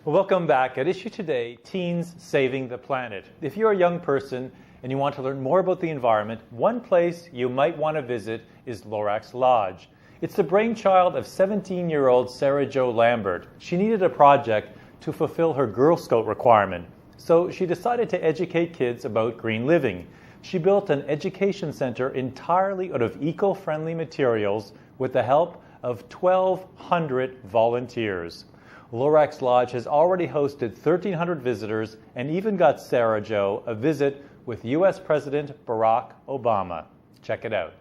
Welcome back. At issue today, Teens Saving the Planet. If you're a young person and you want to learn more about the environment, one place you might want to visit is Lorax Lodge. It's the brainchild of 17-year-old Sarah Jo Lambert. She needed a project to fulfill her Girl Scout requirement, so she decided to educate kids about green living. She built an education center entirely out of eco-friendly materials with the help of 1,200 volunteers. Lorax Lodge has already hosted 1,300 visitors and even got Sarah Jo a visit with U.S. President Barack Obama. Check it out.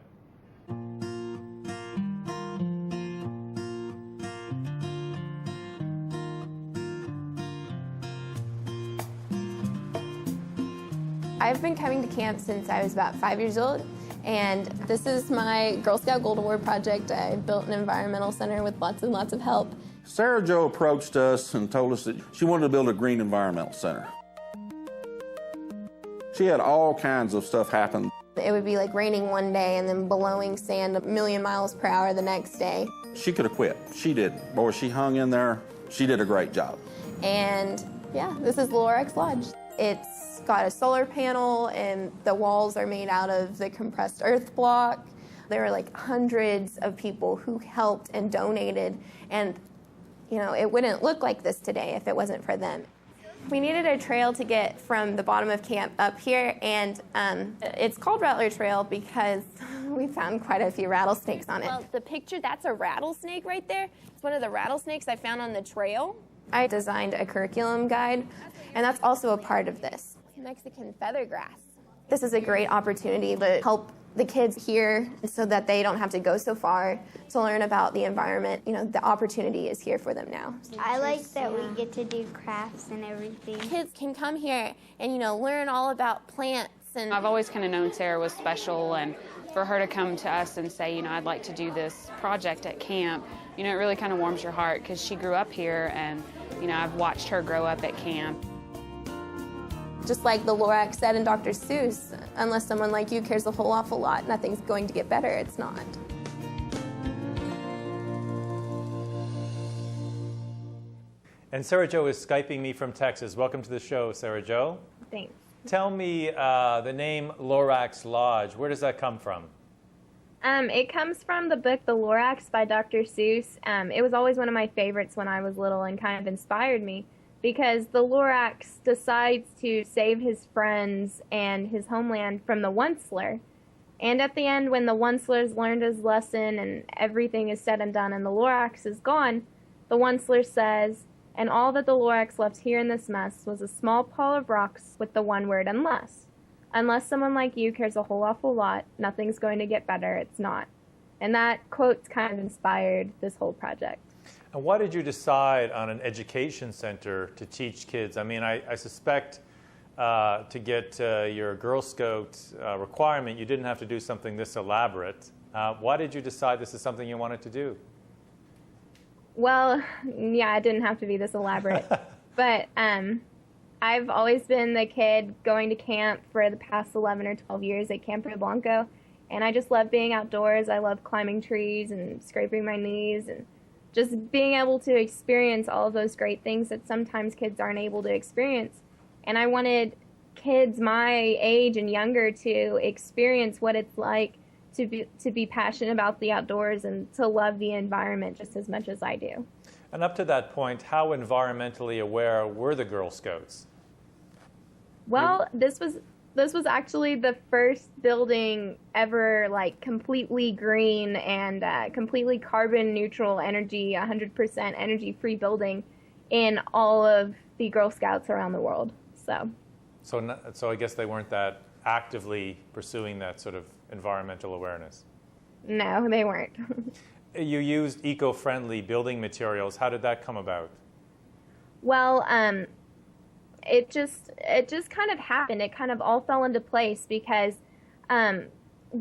I've been coming to camp since I was about 5 years old, and this is my Girl Scout Gold Award project. I built an environmental center with lots and lots of help. Sarah Jo approached us and told us that she wanted to build a green environmental center. She had all kinds of stuff happen. It would be like raining one day and then blowing sand 1,000,000 miles per hour the next day. She could have quit. She didn't. Boy, she hung in there. She did a great job. And yeah, this is Lorax Lodge. It's got a solar panel and the walls are made out of the compressed earth block. There were like hundreds of people who helped and donated, and you know, it wouldn't look like this today if it wasn't for them. We needed a trail to get from the bottom of camp up here, and it's called Rattler Trail because we found quite a few rattlesnakes on it. Well, the picture, that's a rattlesnake right there. It's one of the rattlesnakes I found on the trail. I designed a curriculum guide, and that's also a part of this. Mexican feathergrass. This is a great opportunity to help the kids here so that they don't have to go so far to learn about the environment. You know, the opportunity is here for them now. I like that we get to do crafts and everything. Kids can come here and, you know, learn all about plants. And I've always kind of known Sarah was special, and for her to come to us and say, you know, I'd like to do this project at camp, you know, it really kind of warms your heart because she grew up here, and, you know, I've watched her grow up at camp. Just like the Lorax said in Dr. Seuss, unless someone like you cares a whole awful lot, nothing's going to get better. It's not. And Sarah Jo is Skyping me from Texas. Welcome to the show, Sarah Jo. Thanks. Tell me the name Lorax Lodge. Where does that come from? It comes from the book The Lorax by Dr. Seuss. It was always one of my favorites when I was little and kind of inspired me, because the Lorax decides to save his friends and his homeland from the Onceler. And at the end, when the Onceler's learned his lesson and everything is said and done and the Lorax is gone, the Onceler says, "And all that the Lorax left here in this mess was a small pile of rocks with the one word, unless. Unless someone like you cares a whole awful lot, nothing's going to get better. It's not." And that quote's kind of inspired this whole project. And why did you decide on an education center to teach kids? I mean, I suspect to get your Girl Scout requirement, you didn't have to do something this elaborate. Why did you decide this is something you wanted to do? Well, yeah, it didn't have to be this elaborate. But I've always been the kid going to camp for the past 11 or 12 years at Camp Rio Blanco. And I just love being outdoors. I love climbing trees and scraping my knees and just being able to experience all of those great things that sometimes kids aren't able to experience. And I wanted kids my age and younger to experience what it's like to be passionate about the outdoors and to love the environment just as much as I do. And up to that point, how environmentally aware were the Girl Scouts? Well, this was actually the first building ever, like, completely green and completely carbon neutral energy, 100% energy free building in all of the Girl Scouts around the world. So I guess they weren't that actively pursuing that sort of environmental awareness. No, they weren't. You used eco-friendly building materials. How did that come about? Well, it just kind of happened. It kind of all fell into place because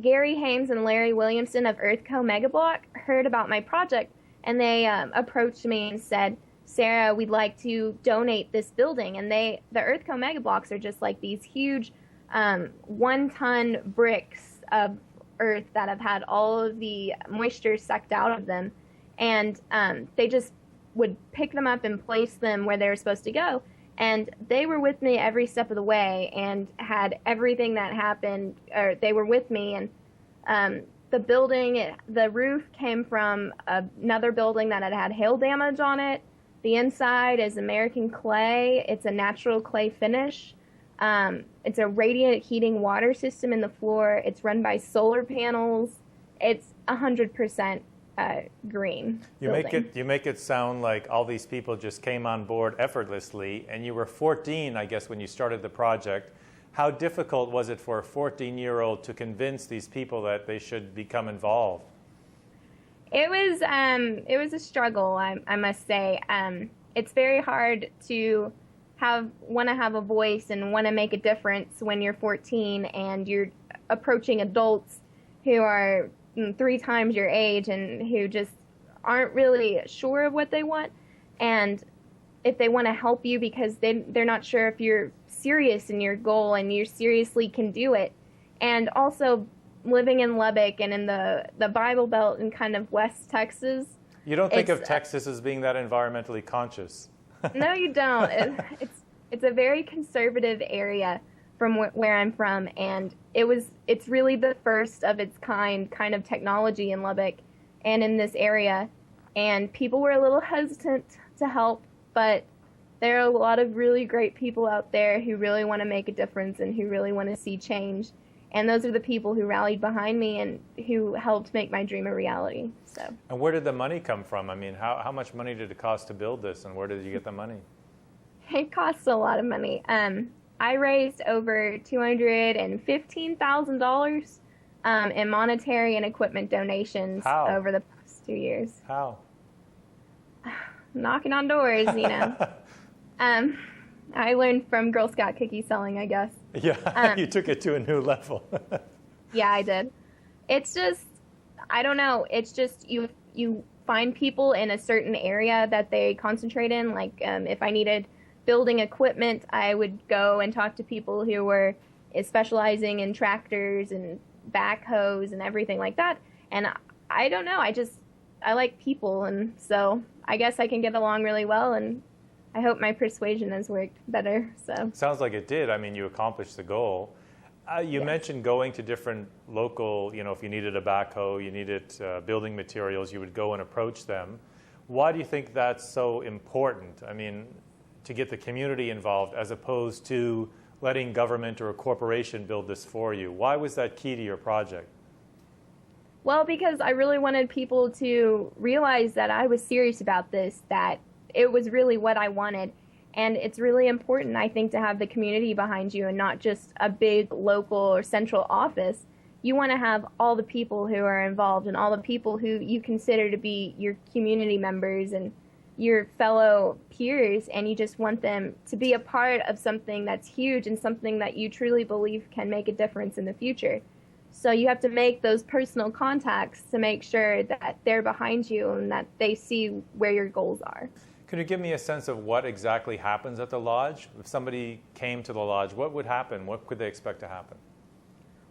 Gary Hames and Larry Williamson of Earthco Megablock heard about my project, and they approached me and said, "Sarah, we'd like to donate this building." And the Earthco Megablocks are just like these huge 1-ton bricks of earth that have had all of the moisture sucked out of them, and they just would pick them up and place them where they were supposed to go. And they were with me every step of the way and had everything that happened, or they were with me. And the building, the roof came from another building that had had hail damage on it. The inside is American clay. It's a natural clay finish. It's a radiant heating water system in the floor. It's run by solar panels. It's 100% green. You make it sound like all these people just came on board effortlessly, and you were 14, I guess, when you started the project. How difficult was it for a 14-year-old to convince these people that they should become involved? It was a struggle, I must say. It's very hard to want to have a voice and want to make a difference when you're 14 and you're approaching adults who are 3 times your age and who just aren't really sure of what they want, and if they want to help you because they're not sure if you're serious in your goal and you seriously can do it. And also living in Lubbock and in the Bible Belt in kind of West Texas. You don't think of Texas as being that environmentally conscious? No, you don't. It's a very conservative area from where I'm from, and it's really the first of its kind of technology in Lubbock and in this area. And people were a little hesitant to help, but there are a lot of really great people out there who really want to make a difference and who really want to see change. And those are the people who rallied behind me and who helped make my dream a reality. So. And where did the money come from? I mean, how much money did it cost to build this, and where did you get the money? It costs a lot of money. I raised over $215,000 in monetary and equipment donations over the past 2 years. How? Knocking on doors, you know. I learned from Girl Scout cookie selling, I guess. Yeah, you took it to a new level. Yeah, I did. It's just, I don't know. It's just you find people in a certain area that they concentrate in. Like if I needed building equipment, I would go and talk to people who were specializing in tractors and backhoes and everything like that. And I don't know. I like people, and so I guess I can get along really well, and I hope my persuasion has worked better. So sounds like it did. I mean, you accomplished the goal. You mentioned going to different local, if you needed a backhoe, you needed building materials, you would go and approach them. Why do you think that's so important? I mean, to get the community involved as opposed to letting government or a corporation build this for you. Why was that key to your project? Well, because I really wanted people to realize that I was serious about this, that it was really what I wanted. And it's really important, I think, to have the community behind you and not just a big local or central office. You want to have all the people who are involved and all the people who you consider to be your community members and your fellow peers, and you just want them to be a part of something that's huge and something that you truly believe can make a difference in the future. So you have to make those personal contacts to make sure that they're behind you and that they see where your goals are. Can you give me a sense of what exactly happens at the lodge? If somebody came to the lodge, what would happen? What could they expect to happen?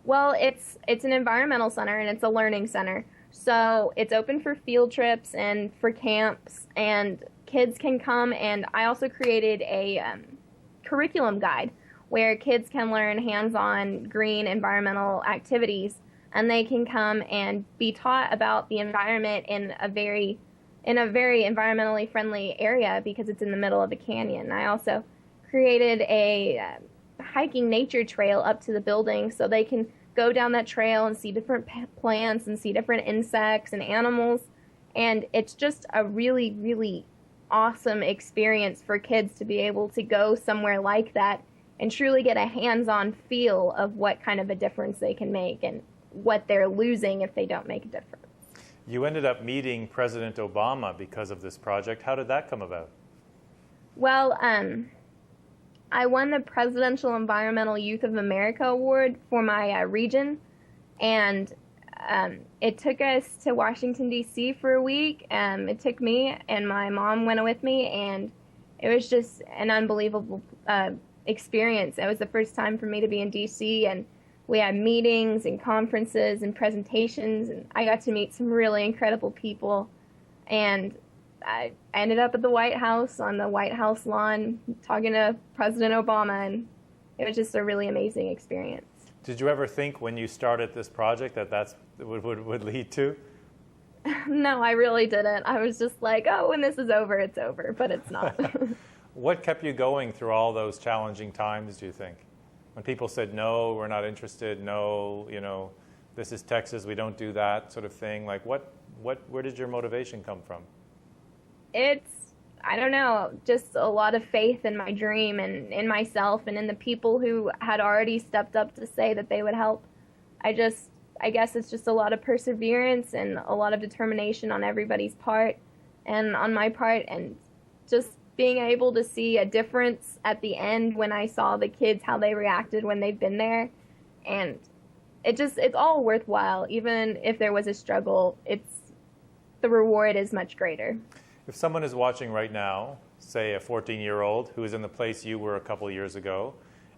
Well, it's an environmental center and it's a learning center. So it's open for field trips and for camps, and kids can come. And I also created a curriculum guide where kids can learn hands-on green environmental activities, and they can come and be taught about the environment in a very environmentally friendly area because it's in the middle of a canyon. I also created a hiking nature trail up to the building so they can go down that trail and see different plants and see different insects and animals. And it's just a really, really awesome experience for kids to be able to go somewhere like that and truly get a hands-on feel of what kind of a difference they can make and what they're losing if they don't make a difference. You ended up meeting President Obama because of this project. How did that come about? Well, I won the Presidential Environmental Youth of America Award for my region, and it took us to Washington, D.C. for a week. It took me, and my mom went with me, and it was just an unbelievable experience. It was the first time for me to be in D.C., and we had meetings and conferences and presentations, and I got to meet some really incredible people, and I ended up at the White House on the White House lawn talking to President Obama, and it was just a really amazing experience. Did you ever think when you started this project that that's what would lead to? No, I really didn't. I was just like, oh, when this is over, it's over, but it's not. What kept you going through all those challenging times, do you think? When people said, no, we're not interested, no, you know, this is Texas, we don't do that sort of thing. Like, where did your motivation come from? It's, I don't know, just a lot of faith in my dream and in myself and in the people who had already stepped up to say that they would help. I guess it's just a lot of perseverance and a lot of determination on everybody's part and on my part, and just being able to see a difference at the end when I saw the kids, how they reacted when they've been there. And it's all worthwhile. Even if there was a struggle, the reward is much greater. If someone is watching right now, say a 14-year-old who is in the place you were a couple years ago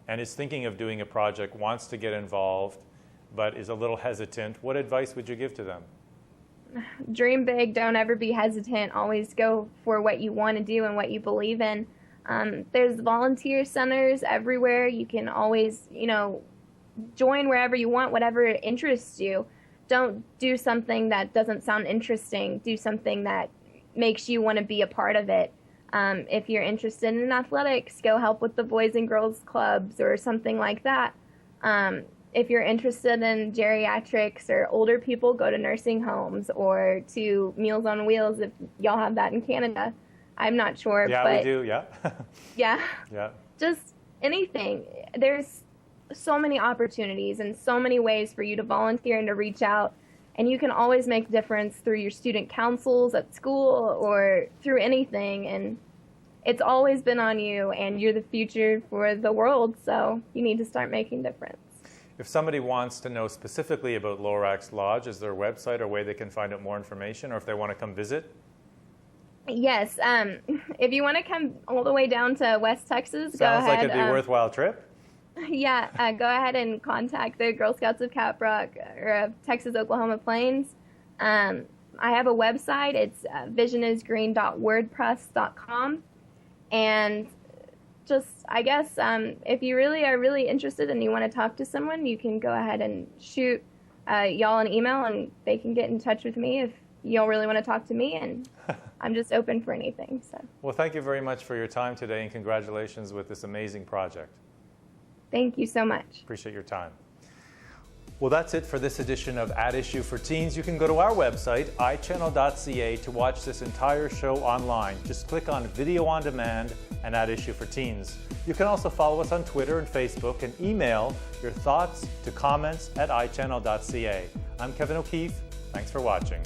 and is thinking of doing a project, wants to get involved, but is a little hesitant, what advice would you give to them? Dream big, don't ever be hesitant. Always go for what you want to do and what you believe in. There's volunteer centers everywhere. You can always, join wherever you want, whatever interests you. Don't do something that doesn't sound interesting. Do something that makes you want to be a part of it. If you're interested in athletics, go help with the Boys and Girls Clubs or something like that. If you're interested in geriatrics or older people, go to nursing homes or to Meals on Wheels if y'all have that in Canada. I'm not sure. Yeah, but we do, yeah. Yeah. Just anything. There's so many opportunities and so many ways for you to volunteer and to reach out. And you can always make a difference through your student councils at school or through anything. And it's always been on you, and you're the future for the world, so you need to start making a difference. If somebody wants to know specifically about Lorax Lodge, is there a website or way they can find out more information, or if they want to come visit? Yes. If you want to come all the way down to West Texas, go ahead. Sounds like it'd be a worthwhile trip. Yeah, go ahead and contact the Girl Scouts of Caprock or Texas Oklahoma Plains. I have a website. It's visionisgreen.wordpress.com. And just, I guess, if you really are really interested and you want to talk to someone, you can go ahead and shoot y'all an email, and they can get in touch with me if y'all really want to talk to me, and I'm just open for anything. So. Well, thank you very much for your time today, and congratulations with this amazing project. Thank you so much. Appreciate your time. Well, that's it for this edition of At Issue for Teens. You can go to our website, ichannel.ca, to watch this entire show online. Just click on Video on Demand and At Issue for Teens. You can also follow us on Twitter and Facebook, and email your thoughts to comments@ichannel.ca. I'm Kevin O'Keefe. Thanks for watching.